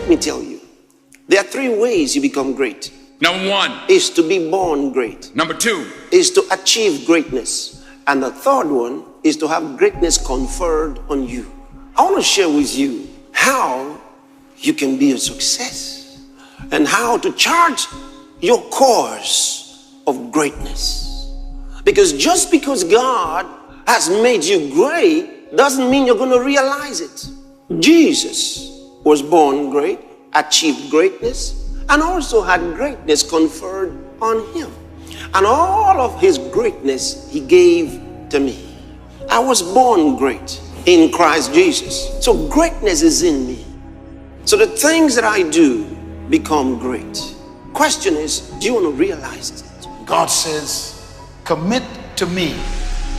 let me tell you, there are three ways you become great. Number one is to be born great. Number two is to achieve greatness. And the third one is to have greatness conferred on you. I want to share with you how you can be a success and how to chart your course of greatness. Because just because God has made you great doesn't mean you're going to realize it. Jesus was born great, achieved greatness, and also had greatness conferred on him. And all of his greatness he gave to me. I was born great in Christ Jesus. So greatness is in me. So the things that I do become great. Question is, do you want to realize it? God says, commit to me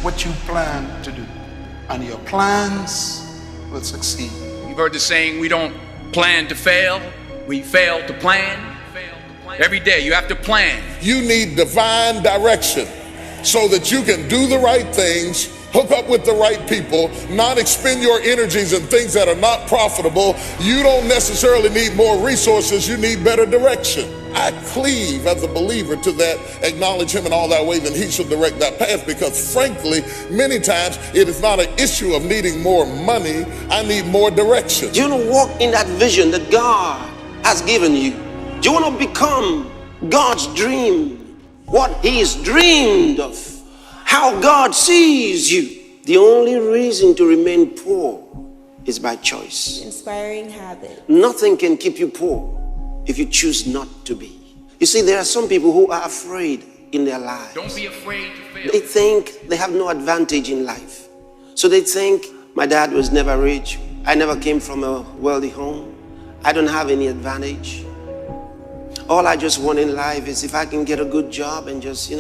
what you plan to do, and your plans will succeed. You've heard the saying, we don't plan to fail, we fail to plan. Every day you have to plan. You need divine direction so that you can do the right things, hook up with the right people, not expend your energies in things that are not profitable. You don't necessarily need more resources, you need better direction. I cleave as a believer to that, acknowledge him in all thy ways and he shall direct thy path, because frankly, many times it is not an issue of needing more money, I need more direction. Do you want to walk in that vision that God has given you? Do you want to become God's dream? What he's dreamed of? How God sees you? The only reason to remain poor is by choice. Inspiring habit. Nothing can keep you poor if you choose not to be. You see, there are some people who are afraid in their lives. Don't be afraid to fail. They think they have no advantage in life. So they think, my dad was never rich. I never came from a wealthy home. I don't have any advantage. All I just want in life is if I can get a good job and just,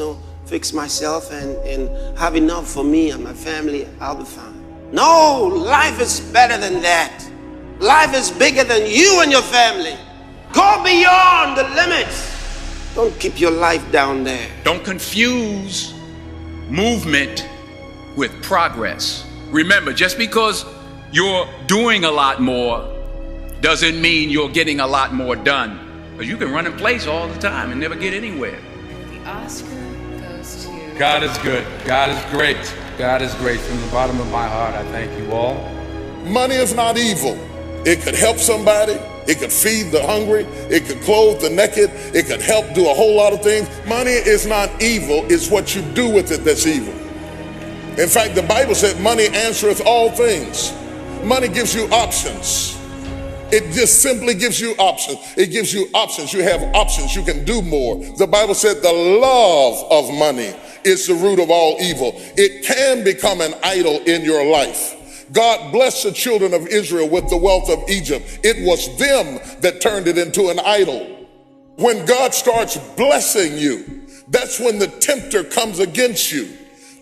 fix myself and have enough for me and my family, I'll be fine. No, life is better than that. Life is bigger than you and your family. Go beyond the limits. Don't keep your life down there. Don't confuse movement with progress. Remember, just because you're doing a lot more doesn't mean you're getting a lot more done. Because you can run in place all the time and never get anywhere. The Oscar goes to... God is good. God is great. God is great. From the bottom of my heart, I thank you all. Money is not evil. It could help somebody. It could feed the hungry. It could clothe the naked. It could help do a whole lot of things. Money is not evil. It's what you do with it that's evil. In fact, the Bible said money answereth all things. Money gives you options. It just simply gives you options. It gives you options. You have options. You can do more. The Bible said the love of money is the root of all evil. It can become an idol in your life. God blessed the children of Israel with the wealth of Egypt. It was them that turned it into an idol. When God starts blessing you, that's when the tempter comes against you.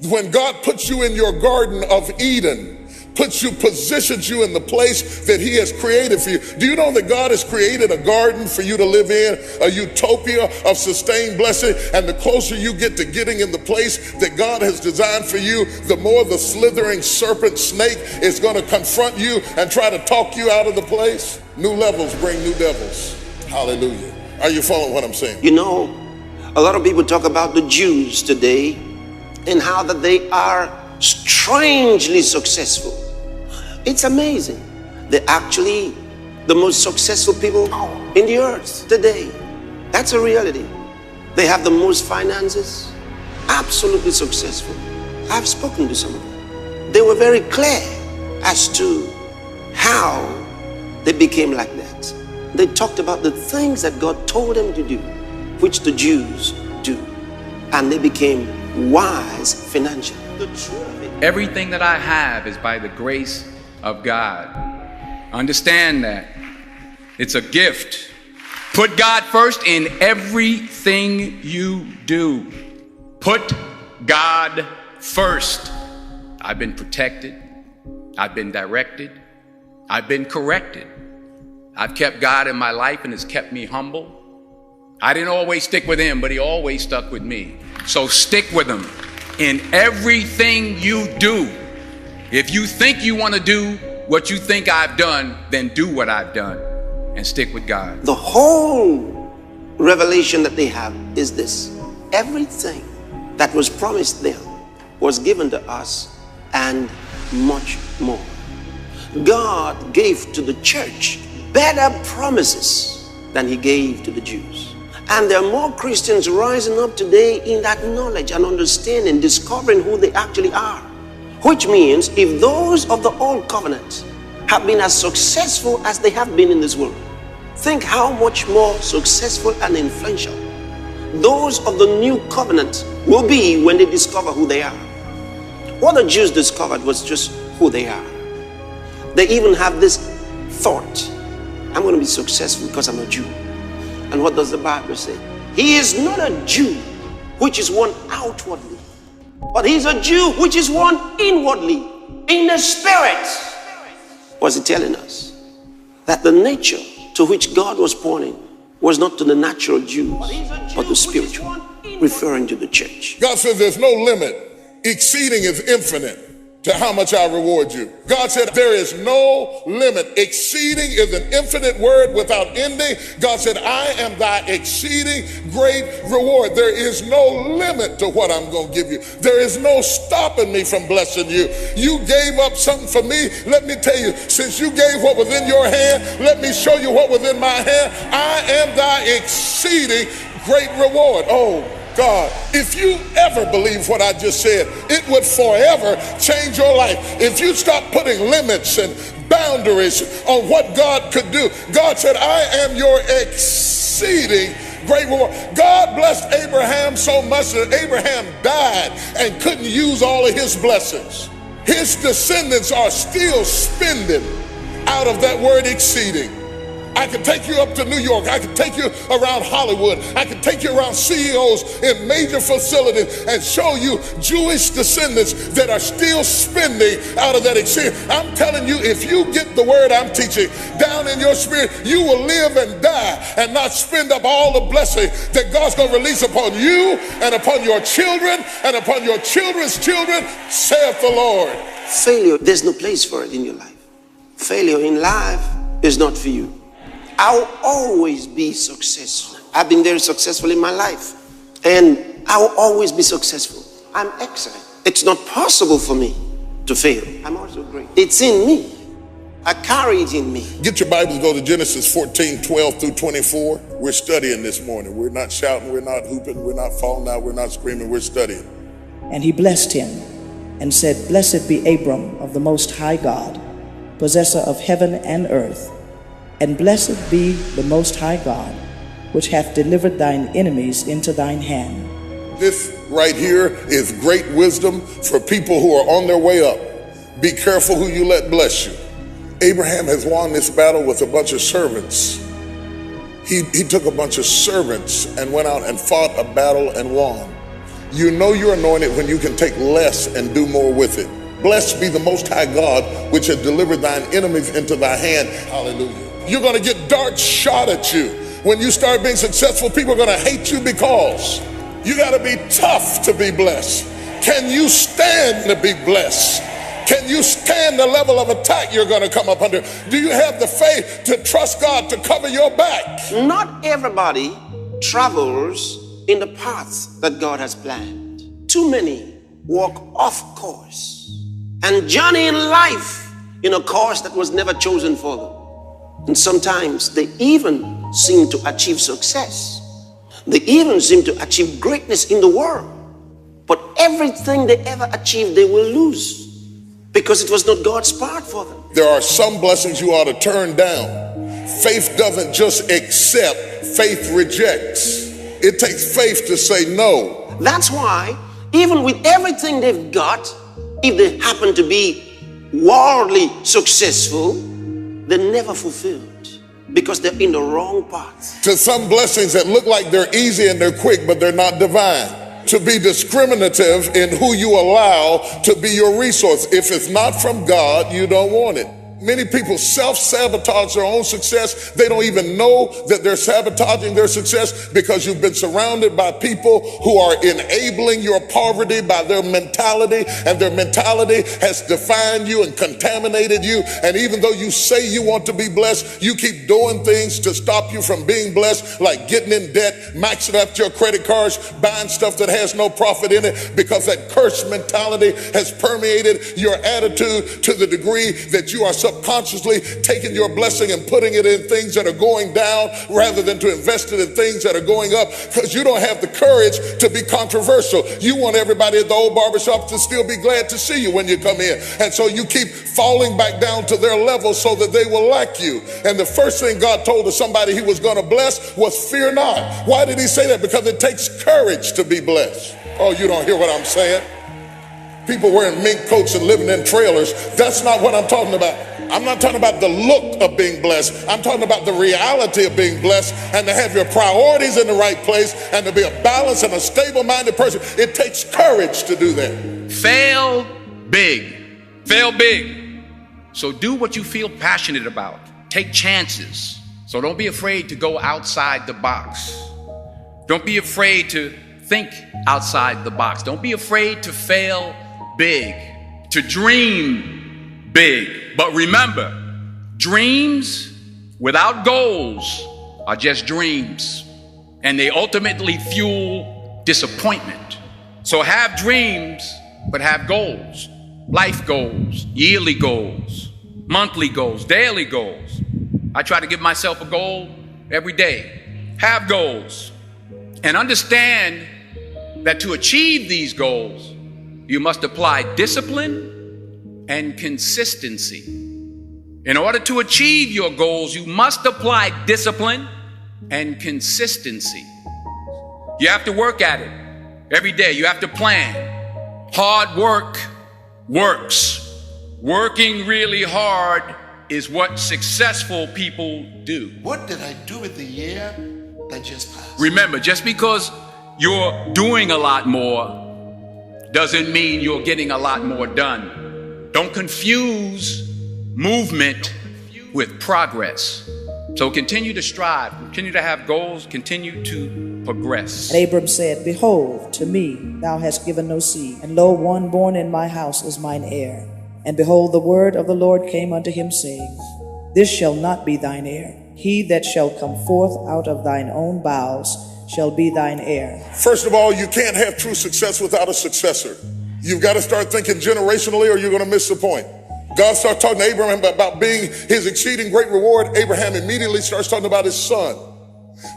When God puts you in your Garden of Eden, positions you in the place that he has created for you. Do you know that God has created a garden for you to live in, a utopia of sustained blessing? And the closer you get to getting in the place that God has designed for you, the more the slithering serpent snake is going to confront you and try to talk you out of the place. New levels bring new devils. Hallelujah. Are you following what I'm saying? You know, a lot of people talk about the Jews today and how that they are strangely successful. It's amazing. They're actually the most successful people in the earth today. That's a reality. They have the most finances, absolutely successful. I've spoken to some of them. They were very clear as to how they became like that. They talked about the things that God told them to do, which the Jews do. And they became wise financially. The truth of it. Everything that I have is by the grace of God. Understand that. It's a gift. Put God first in everything you do. Put God first. I've been protected. I've been directed. I've been corrected. I've kept God in my life and it's kept me humble. I didn't always stick with him, but he always stuck with me. So stick with him in everything you do. If you think you want to do what you think I've done, then do what I've done. and stick with God. The whole revelation that they have is this: everything that was promised them was given to us and much more. God gave to the church better promises than he gave to the Jews. And there are more Christians rising up today in that knowledge and understanding, discovering who they actually are. Which means if those of the old covenant have been as successful as they have been in this world, think how much more successful and influential those of the new covenant will be when they discover who they are. What the Jews discovered was just who they are. They even have this thought: I'm going to be successful because I'm a Jew. And what does the Bible say? He is not a Jew which is one outwardly, but he's a Jew which is one inwardly, in the spirit. Was he telling us that the nature to which God was pointing was not to the natural Jews, but the spiritual, referring to the church? God says there's no limit. Exceeding is infinite to how much I reward you. God said there is no limit. Exceeding is an infinite word without ending. God said, I am thy exceeding great reward. There is no limit to what I'm going to give you. There is no stopping me from blessing you. You gave up something for me. Let me tell you, since you gave what was in your hand, let me show you what was in my hand. I am thy exceeding great reward. Oh, God, if you ever believe what I just said, it would forever change your life. If you stop putting limits and boundaries on what God could do. God said, I am your exceeding great reward. God blessed Abraham so much that Abraham died and couldn't use all of his blessings. His descendants are still spending out of that word exceeding. I can take you up to New York. I can take you around Hollywood. I can take you around CEOs in major facilities and show you Jewish descendants that are still spending out of that experience. I'm telling you, if you get the word I'm teaching down in your spirit, you will live and die and not spend up all the blessing that God's going to release upon you and upon your children and upon your children's children, saith the Lord. Failure, there's no place for it in your life. Failure in life is not for you. I'll always be successful. I've been very successful in my life, and I'll always be successful. I'm excellent. It's not possible for me to fail. I'm also great. It's in me. I carry it in me. Get your Bibles, go to Genesis 14, 12 through 24. We're studying this morning. We're not shouting, we're not hooping, we're not falling out, we're not screaming, we're studying. And he blessed him and said, Blessed be Abram of the Most High God, possessor of heaven and earth. And blessed be the Most High God, which hath delivered thine enemies into thine hand. This right here is great wisdom for people who are on their way up. Be careful who you let bless you. Abraham has won this battle with a bunch of servants. He took a bunch of servants and went out and fought a battle and won. You know you're anointed when you can take less and do more with it. Blessed be the Most High God, which hath delivered thine enemies into thy hand. Hallelujah. You're going to get darts shot at you. When you start being successful, people are going to hate you because you got to be tough to be blessed. Can you stand to be blessed? Can you stand the level of attack you're going to come up under? Do you have the faith to trust God to cover your back? Not everybody travels in the path that God has planned. Too many walk off course and journey in life in a course that was never chosen for them. And sometimes they even seem to achieve success. They even seem to achieve greatness in the world. But everything they ever achieve, they will lose because it was not God's part for them. There are some blessings you ought to turn down. Faith doesn't just accept, faith rejects. It takes faith to say no. That's why, even with everything they've got, if they happen to be worldly successful, they're never fulfilled because they're in the wrong path. To some blessings that look like they're easy and they're quick, but they're not divine. To be discriminative in who you allow to be your resource. If it's not from God, you don't want it. Many people self-sabotage their own success. They don't even know that they're sabotaging their success because you've been surrounded by people who are enabling your poverty by their mentality, and their mentality has defined you and contaminated you. And even though you say you want to be blessed, you keep doing things to stop you from being blessed, like getting in debt, maxing out your credit cards, buying stuff that has no profit in it, because that cursed mentality has permeated your attitude to the degree that you are subconsciously taking your blessing and putting it in things that are going down rather than to invest it in things that are going up, because you don't have the courage to be controversial. You want everybody at the old barbershop to still be glad to see you when you come in. And so you keep falling back down to their level so that they will like you. And the first thing God told to somebody he was going to bless was fear not. Why did he say that? Because it takes courage to be blessed. Oh, you don't hear what I'm saying? People wearing mink coats and living in trailers. That's not what I'm talking about. I'm not talking about the look of being blessed. I'm talking about the reality of being blessed, and to have your priorities in the right place and to be a balanced and a stable-minded person. It takes courage to do that. Fail big. Fail big. So do what you feel passionate about. Take chances. So don't be afraid to go outside the box. Don't be afraid to think outside the box. Don't be afraid to fail big, to dream big. But remember, dreams without goals are just dreams, and they ultimately fuel disappointment. So have dreams, but have goals. Life goals, yearly goals, monthly goals, daily goals. I try to give myself a goal every day. Have goals, and understand that to achieve these goals, you must apply discipline and consistency. In order to achieve your goals, you must apply discipline and consistency. You have to work at it every day. You have to plan. Hard work works. Working really hard is what successful people do. What did I do with the year that just passed? Remember, just because you're doing a lot more doesn't mean you're getting a lot more done. Don't confuse movement with progress. So continue to strive, continue to have goals, continue to progress. And Abram said, Behold, to me thou hast given no seed, and lo, one born in my house is mine heir. And behold, the word of the Lord came unto him, saying, This shall not be thine heir. He that shall come forth out of thine own bowels shall be thine heir. First of all, you can't have true success without a successor. You've got to start thinking generationally, or you're going to miss the point. God starts talking to Abraham about being his exceeding great reward. Abraham immediately starts talking about his son.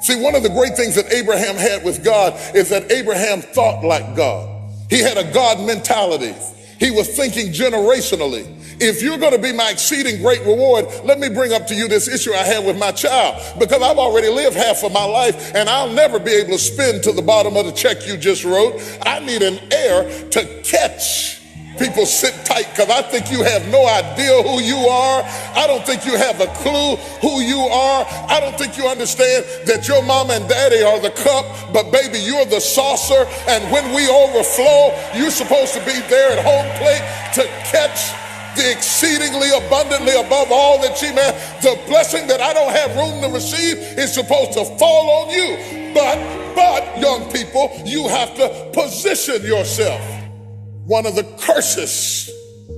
See, one of the great things that Abraham had with God is that Abraham thought like God. He had a God mentality. He was thinking generationally. If you're going to be my exceeding great reward, let me bring up to you this issue I had with my child, because I've already lived half of my life and I'll never be able to spend to the bottom of the check you just wrote. I need an heir to catch. People, sit tight, because I think you have no idea who you are. I don't think you have a clue who you are. I don't think you understand that your mama and daddy are the cup, but baby, you're the saucer. And when we overflow, you're supposed to be there at home plate to catch the exceedingly abundantly above all that ye may. The blessing that I don't have room to receive is supposed to fall on you. But young people, you have to position yourself. One of the curses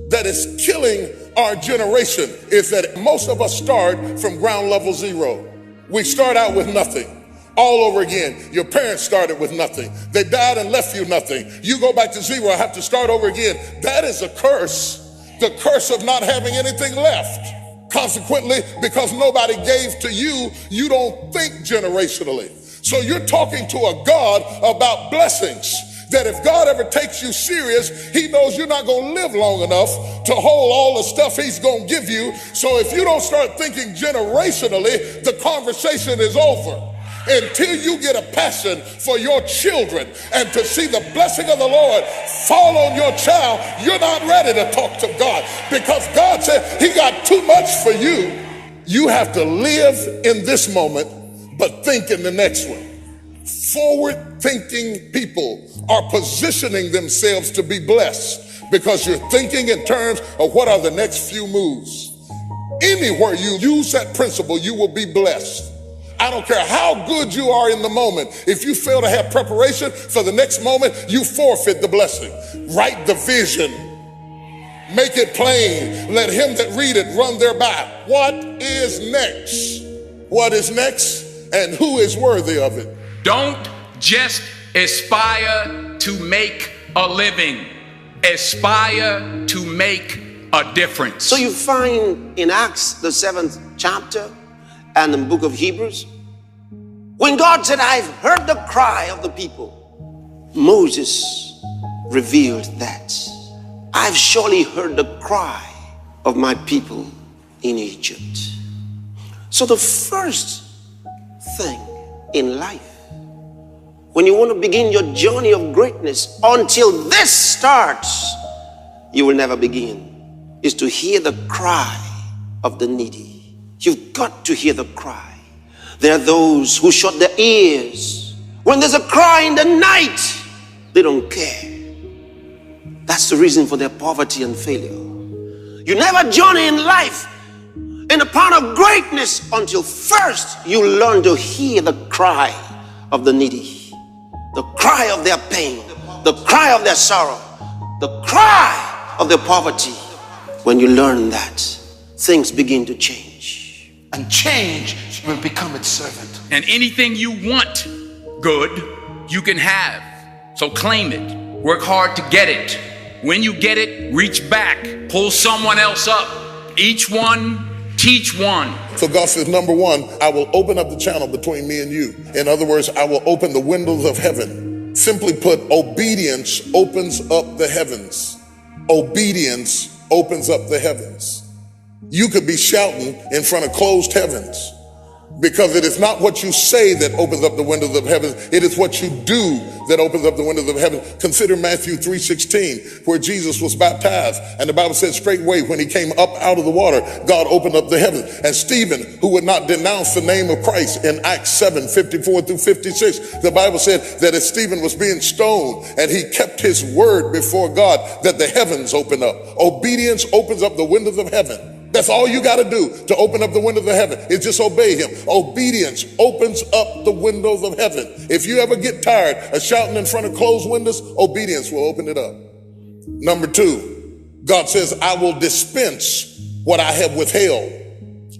that is killing our generation is that most of us start from ground level zero. We start out with nothing. All over again. Your parents started with nothing. They died and left you nothing. You go back to zero, have to start over again. That is a curse. The curse of not having anything left. Consequently, because nobody gave to you, you don't think generationally. So you're talking to a God about blessings. That if God ever takes you serious, he knows you're not going to live long enough to hold all the stuff he's going to give you. So if you don't start thinking generationally, the conversation is over. Until you get a passion for your children and to see the blessing of the Lord fall on your child, you're not ready to talk to God, because God said he got too much for you. You have to live in this moment, but think in the next one. Forward-thinking people are positioning themselves to be blessed because you're thinking in terms of what are the next few moves. anywhere you use that principle, you will be blessed. I don't care how good you are in the moment. If you fail to have preparation for the next moment, you forfeit the blessing. Write the vision. Make it plain. Let him that read it run thereby. What is next? What is next? And who is worthy of it? Don't just aspire to make a living. Aspire to make a difference. So you find in Acts, the 7th chapter, and the book of Hebrews, when God said, I've heard the cry of the people, Moses revealed that I've surely heard the cry of my people in Egypt. So the first thing in life, when you want to begin your journey of greatness, until this starts, you will never begin, is to hear the cry of the needy. You've got to hear the cry. There are those who shut their ears. When there's a cry in the night, they don't care. That's the reason for their poverty and failure. You never journey in life in a path of greatness until first you learn to hear the cry of the needy, the cry of their pain, the cry of their sorrow, the cry of their poverty. When you learn that, things begin to change. And change will become its servant. And anything you want good, you can have. So claim it. Work hard to get it. When you get it, reach back. Pull someone else up. Each one, teach one. So God says, number one, I will open up the channel between me and you. In other words, I will open the windows of heaven. Simply put, obedience opens up the heavens. Obedience opens up the heavens. You could be shouting in front of closed heavens, because it is not what you say that opens up the windows of heaven. It is what you do that opens up the windows of heaven. Consider Matthew 3:16, where Jesus was baptized. And the Bible said straightway when he came up out of the water, God opened up the heavens. And Stephen, who would not denounce the name of Christ in Acts 7:54-56, the Bible said that as Stephen was being stoned and he kept his word before God, that the heavens opened up. Obedience opens up the windows of heaven. That's all you got to do to open up the windows of heaven, is just obey him. Obedience opens up the windows of heaven. If you ever get tired of shouting in front of closed windows, obedience will open it up. Number two, God says, I will dispense what I have withheld.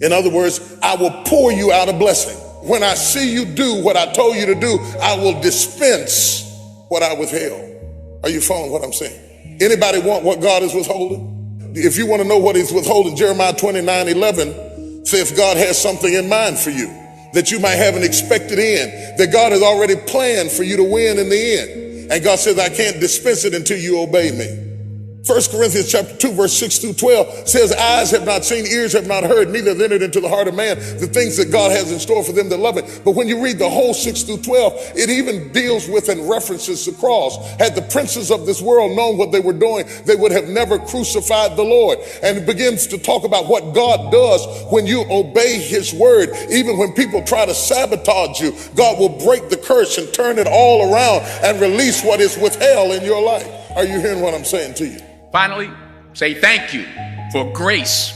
In other words, I will pour you out a blessing. When I see you do what I told you to do, I will dispense what I withheld. Are you following what I'm saying? Anybody want what God is withholding? If you want to know what he's withholding, Jeremiah 29:11 says God has something in mind for you, that you might have an expected end, that God has already planned for you to win in the end. And God says, I can't dispense it until you obey me. 1 Corinthians chapter 2, verse 6-12 says, eyes have not seen, ears have not heard, neither have entered into the heart of man the things that God has in store for them that love it. But when you read the whole 6-12, it even deals with and references the cross. Had the princes of this world known what they were doing, they would have never crucified the Lord. And it begins to talk about what God does when you obey his word. Even when people try to sabotage you, God will break the curse and turn it all around and release what is withheld in your life. Are you hearing what I'm saying to you? Finally, say thank you for grace.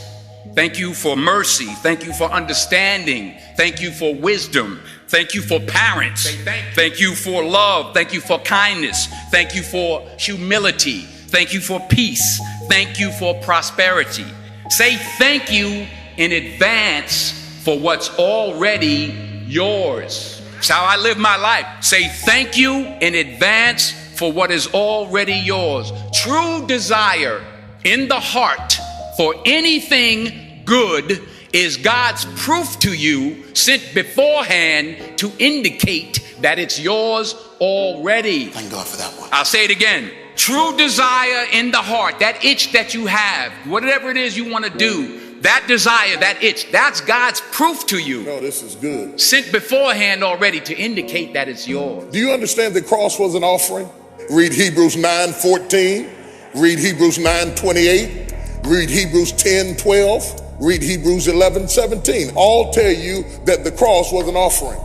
Thank you for mercy. Thank you for understanding. Thank you for wisdom. Thank you for parents. Thank you for love. Thank you for kindness. Thank you for humility. Thank you for peace. Thank you for prosperity. Say thank you in advance for what's already yours. It's how I live my life. Say thank you in advance for what is already yours. True desire in the heart for anything good is God's proof to you, sent beforehand to indicate that it's yours already. Thank God for that one. I'll say it again. True desire in the heart, that itch that you have, whatever it is you want to do, that desire, that itch, that's God's proof to you. No, this is good. Sent beforehand already to indicate that it's yours. Do you understand the cross was an offering? Read Hebrews 9:14, read Hebrews 9:28, read Hebrews 10:12, read Hebrews 11:17. All tell you that the cross was an offering.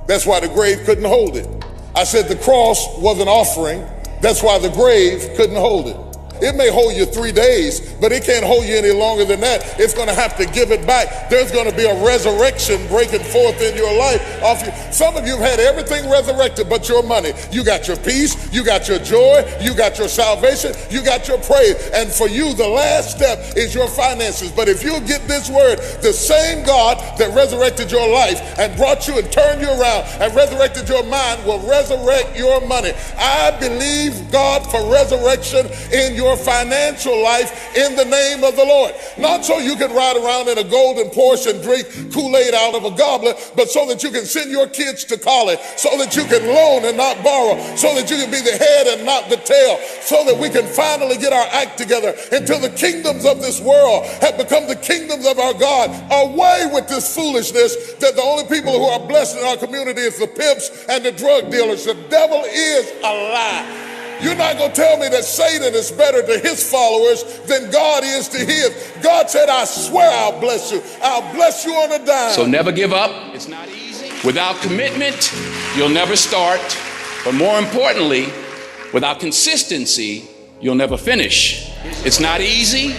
That's why the grave couldn't hold it. I said the cross was an offering. That's why the grave couldn't hold it. It may hold you 3 days, but it can't hold you any longer than that. It's going to have to give it back. There's going to be a resurrection breaking forth in your life. Some of you have had everything resurrected but your money. You got your peace, you got your joy, you got your salvation, you got your praise. And for you, the last step is your finances. But if you'll get this word, the same God that resurrected your life and brought you and turned you around and resurrected your mind will resurrect your money. I believe God for resurrection in your financial life in the name of the Lord. Not so you can ride around in a golden Porsche and drink Kool-Aid out of a goblet, but so that you can send your kids to college, so that you can loan and not borrow, so that you can be the head and not the tail, so that we can finally get our act together until the kingdoms of this world have become the kingdoms of our God. Away with this foolishness that the only people who are blessed in our community is the pimps and the drug dealers. The devil is a lie. You're not going to tell me that Satan is better to his followers than God is to his. God said, I swear I'll bless you. I'll bless you on a dime. So never give up. It's not easy. Without commitment, you'll never start. But more importantly, without consistency, you'll never finish. It's not easy.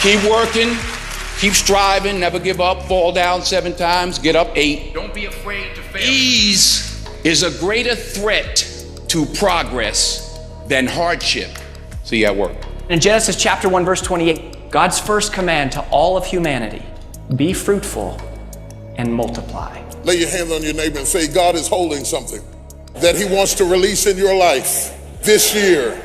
Keep working. Keep striving. Never give up. Fall down 7 times. Get up 8. Don't be afraid to fail. Ease is a greater threat to progress than hardship. See you at work. In Genesis chapter 1, verse 28, God's first command to all of humanity, be fruitful and multiply. Lay your hands on your neighbor and say, God is holding something that he wants to release in your life this year.